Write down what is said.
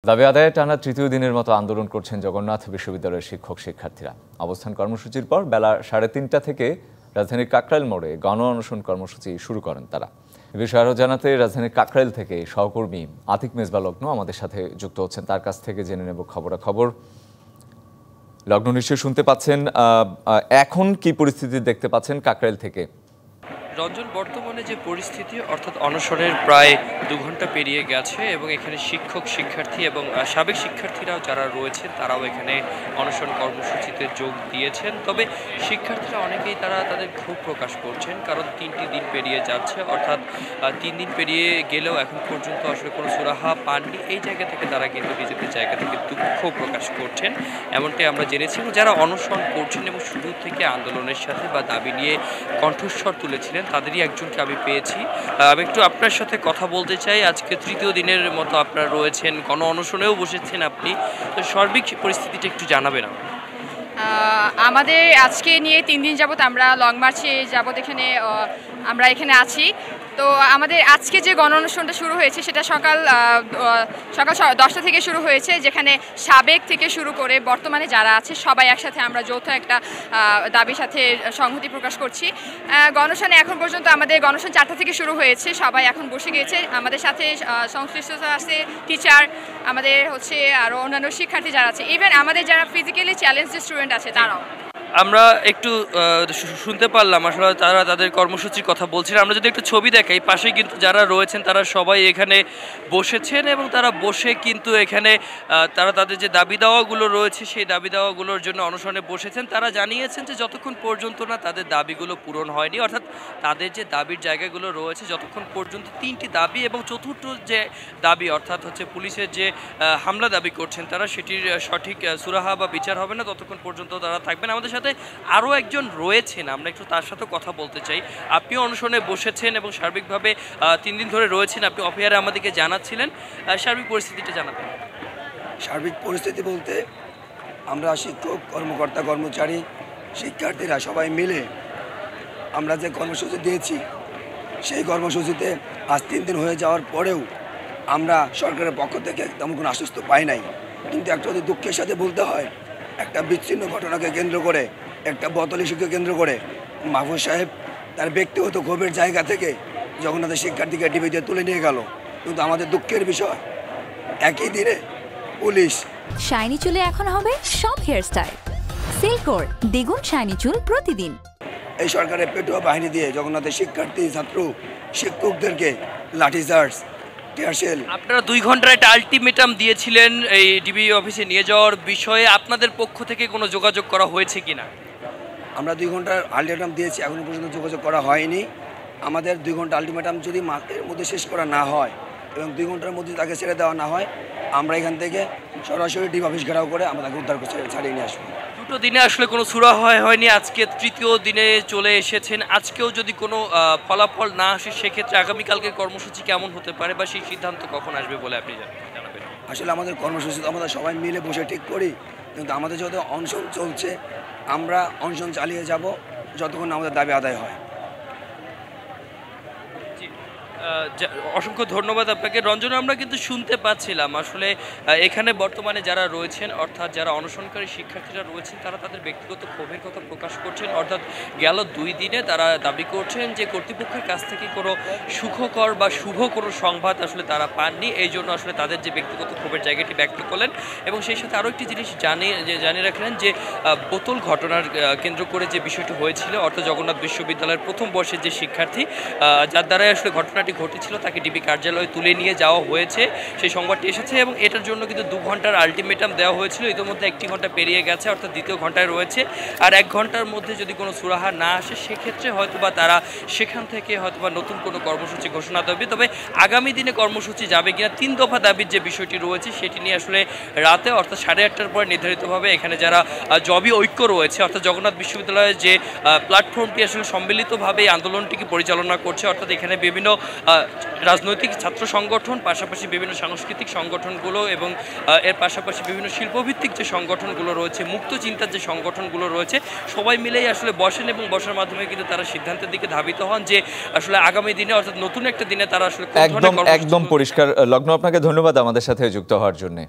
দাবি আদায়ে টানা তৃতীয় দিনের মতো আন্দোলন করছেন জগন্নাথ বিশ্ববিদ্যালয়ের শিক্ষক শিক্ষার্থীরা। অবস্থান কর্মসূচির পর বেলা 3:30টা থেকে রাজধানীর কাকরাইল মোড়ে গণ অনশন কর্মসূচি শুরু করেন তারা। এ বিষয়ে আরও জানাতে রাজধানীর কাকরাইল থেকে সহকর্মী আতিক মেজবা লগ্ন আমাদের সাথে যুক্ত হচ্ছেন, তার কাছ থেকে জেনে নেব খবরাখবর। লগ্ন নিশ্চয়ই শুনতে পাচ্ছেন, এখন কি পরিস্থিতি দেখতে পাচ্ছেন কাকরাইল থেকে? রঞ্জন, বর্তমানে যে পরিস্থিতি অর্থাৎ অনশনের প্রায় 2 ঘন্টা পেরিয়ে গেছে এবং এখানে শিক্ষক শিক্ষার্থী এবং সাবেক শিক্ষার্থীরাও যারা রয়েছেন তারাও এখানে অনশন কর্মসূচিতে যোগ দিয়েছেন। তবে শিক্ষার্থীরা অনেকেই তাদের ক্ষোভ প্রকাশ করছেন, কারণ 3টি দিন পেরিয়ে যাচ্ছে, অর্থাৎ 3 দিন পেরিয়ে গেলেও এখন পর্যন্ত আসলে কোনো সুরাহা পাননি। এই জায়গা থেকে তারা কিন্তু নিজেদের জায়গা থেকে দুঃখ প্রকাশ করছেন, এমনটাই আমরা জেনেছি। যারা অনশন করছেন এবং শুরু থেকে আন্দোলনের সাথে বা দাবি নিয়ে কণ্ঠস্বর তুলেছিলেন তাদেরই একজনকে আমি পেয়েছি। আমি একটু আপনার সাথে কথা বলতে চাই। আজকে তৃতীয় দিনের মতো আপনারা রয়েছেন, গণ অনশনেও বসেছেন আপনি, তো সার্বিক পরিস্থিতিটা একটু জানাবেন। আমাদের আজকে নিয়ে 3 দিন যাবত আমরা লং মার্চে যাবত আমরা এখানে আছি। তো আমাদের আজকে যে গণ অনুষ্ঠানটা শুরু হয়েছে সেটা সকাল 10টা থেকে শুরু হয়েছে, যেখানে সাবেক থেকে শুরু করে বর্তমানে যারা আছে সবাই একসাথে আমরা যৌথ একটা দাবির সাথে সংহতি প্রকাশ করছি। গণঅনশনে এখন পর্যন্ত আমাদের গণঅনশন 4টা থেকে শুরু হয়েছে, সবাই এখন বসে গিয়েছে। আমাদের সাথে সংশ্লিষ্টতা আছে টিচার, আমাদের আরও অন্যান্য শিক্ষার্থী যারা আছে, ইভেন আমাদের যারা ফিজিক্যালি চ্যালেঞ্জড স্টুডেন্ট আছে তারাও। আমরা একটু শুনতে পারলাম আসলে তারা তাদের কর্মসূচির কথা বলছেন। আমরা যদি একটু ছবি দেখাই, পাশে কিন্তু যারা রয়েছেন তারা সবাই এখানে বসেছেন এবং তারা বসে কিন্তু এখানে তারা তাদের যে দাবি দাওয়াগুলো রয়েছে সেই দাবি দাওয়াগুলোর জন্য অনশনে বসেছেন। তারা জানিয়েছেন যে যতক্ষণ পর্যন্ত না তাদের দাবিগুলো পূরণ হয়নি, অর্থাৎ তাদের যে দাবির জায়গাগুলো রয়েছে, যতক্ষণ পর্যন্ত 3টি দাবি এবং চতুর্থ যে দাবি অর্থাৎ পুলিশের যে হামলা দাবি করছেন তারা, সেটির সঠিক সুরাহা বা বিচার হবে না, ততক্ষণ পর্যন্ত তারা থাকবেন। আমাদের সাথে আরও একজন রয়েছেন, আমরা একটু তার সাথে কথা বলতে চাই। আপনিও অনশনে বসেছেন এবং সার্বিকভাবে 3 দিন ধরে রয়েছেন, আপনি অফিয়ারে আমাদেরকে জানাচ্ছিলেন, সার্বিক পরিস্থিতিটা জানাবেন। সার্বিক পরিস্থিতি বলতে আমরা শিক্ষক, কর্মকর্তা, কর্মচারী, শিক্ষার্থীরা সবাই মিলে আমরা যে কর্মসূচি দিয়েছি সেই কর্মসূচিতে আজ 3 দিন হয়ে যাওয়ার পরেও আমরা সরকারের পক্ষ থেকে তেমন কোনো আশ্বস্ত পাই নাই। কিন্তু একটা যদি দুঃখের সাথে বলতে হয়, একটা বিচ্ছিন্ন ঘটনাকে কেন্দ্র করে, একটা বোতল ইস্যুকে কেন্দ্র করে মাহফুজ সাহেব তার ব্যক্তিগত ক্ষোভের জায়গা থেকে জগন্নাথের শিক্ষার্থীকে ডিবিতে তুলে নিয়ে গেল। কিন্তু আমাদের দুঃখের বিষয়, একই দিনে পুলিশ। শাইনি চুলে এখন হবে সব হেয়ারস্টাইল, সিল্কোর দ্বিগুণ শাইনি চুল প্রতিদিন। এই সরকারের পেটুয়া বাহিনী দিয়ে জগন্নাথের শিক্ষার্থী, ছাত্র, শিক্ষকদেরকে লাঠিচার্জ, টিয়ারশেল। আপনারা 2 ঘন্টার একটা আলটিমেটাম দিয়েছিলেন এই ডিবি অফিসে নিয়ে যাওয়ার বিষয়ে, আপনাদের পক্ষ থেকে কোনো যোগাযোগ করা হয়েছে কিনা? আমরা 2 ঘন্টার আলটিমেটাম দিয়েছি, এখনো পর্যন্ত যোগাযোগ করা হয়নি। আমাদের 2 ঘন্টা আলটিমেটাম যদি এর মধ্যে শেষ করা না হয় এবং 2 ঘন্টার মধ্যে তাকে ছেড়ে দেওয়া না হয়, আমরা এখান থেকে সরাসরি ডিবি অফিস ঘেরাও করে আমরা তাকে উদ্ধার করে ছাড়িয়ে নিয়ে আসবো। 2টো দিনে আসলে কোনো সুরাহা হয়নি, আজকে তৃতীয় দিনে চলে এসেছেন। আজকেও যদি কোনো ফলাফল না আসে সেক্ষেত্রে আগামীকালকের কর্মসূচি কেমন হতে পারে বা সেই সিদ্ধান্ত কখন আসবে বলে আপনি জানাবেন? আসলে আমাদের কর্মসূচি আমরা সবাই মিলে বসে ঠিক করি, কিন্তু আমাদের যত অনশন চলছে আমরা অনশন চালিয়ে যাব যতক্ষণ আমাদের দাবি আদায় হয়। অসংখ্য ধন্যবাদ আপনাকে। রঞ্জন, আমরা কিন্তু শুনতে পাচ্ছিলাম আসলে এখানে বর্তমানে যারা রয়েছেন অর্থাৎ যারা অনশনকারী শিক্ষার্থীরা রয়েছেন তারা তাদের ব্যক্তিগত ক্ষোভের কথা প্রকাশ করছেন, অর্থাৎ গেল 2 দিনে তারা দাবি করছেন যে কর্তৃপক্ষের কাছ থেকে কোনো সুখকর বা শুভ কোনো সংবাদ আসলে তারা পাননি, এই জন্য আসলে তাদের যে ব্যক্তিগত ক্ষোভের জায়গাটি ব্যক্ত করলেন। এবং সেই সাথে আরও একটি জিনিস জানিয়ে রাখলেন যে বোতল ঘটনার কেন্দ্র করে যে বিষয়টি হয়েছিল, অর্থাৎ জগন্নাথ বিশ্ববিদ্যালয়ের প্রথম বর্ষের যে শিক্ষার্থী যার দ্বারাই আসলে ঘটনাটি ঘটেছিল তাকে ডিবি কার্যালয়ে তুলে নিয়ে যাওয়া হয়েছে, সেই সংবাদটি এসেছে এবং এটার জন্য কিন্তু 2 ঘন্টার আলটিমেটাম দেওয়া হয়েছিল। ইতিমধ্যে 1টি ঘন্টা পেরিয়ে গেছে, অর্থাৎ দ্বিতীয় ঘন্টায় রয়েছে। আর 1 ঘন্টার মধ্যে যদি কোনো সুরাহা না আসে সেক্ষেত্রে হয়তোবা তারা সেখান থেকে হয়তোবা নতুন কোনো কর্মসূচি ঘোষণা দেবে। তবে আগামী দিনে কর্মসূচি যাবে কিনা, 3 দফা দাবির যে বিষয়টি রয়েছে সেটি নিয়ে আসলে রাতে অর্থাৎ 8:30টার পরে নির্ধারিতভাবে এখানে যারা জবি ঐক্য রয়েছে অর্থাৎ জগন্নাথ বিশ্ববিদ্যালয়ের যে প্ল্যাটফর্মটি আসলে সম্মিলিতভাবে এই আন্দোলনটিকে পরিচালনা করছে, অর্থাৎ এখানে বিভিন্ন রাজনৈতিক ছাত্র সংগঠন, পাশাপাশি বিভিন্ন সাংস্কৃতিক সংগঠনগুলো এবং এর পাশাপাশি বিভিন্ন শিল্পভিত্তিক যে সংগঠনগুলো রয়েছে, মুক্ত চিন্তার যে সংগঠনগুলো রয়েছে, সবাই মিলেই আসলে বসেন এবং বসার মাধ্যমে কিন্তু তারা সিদ্ধান্তের দিকে ধাবিত হন যে আসলে আগামী দিনে অর্থাৎ নতুন একটা দিনে তারা আসলে একদম পরিষ্কার। লগ্ন, আপনাকে ধন্যবাদ আমাদের সাথে যুক্ত হওয়ার জন্য।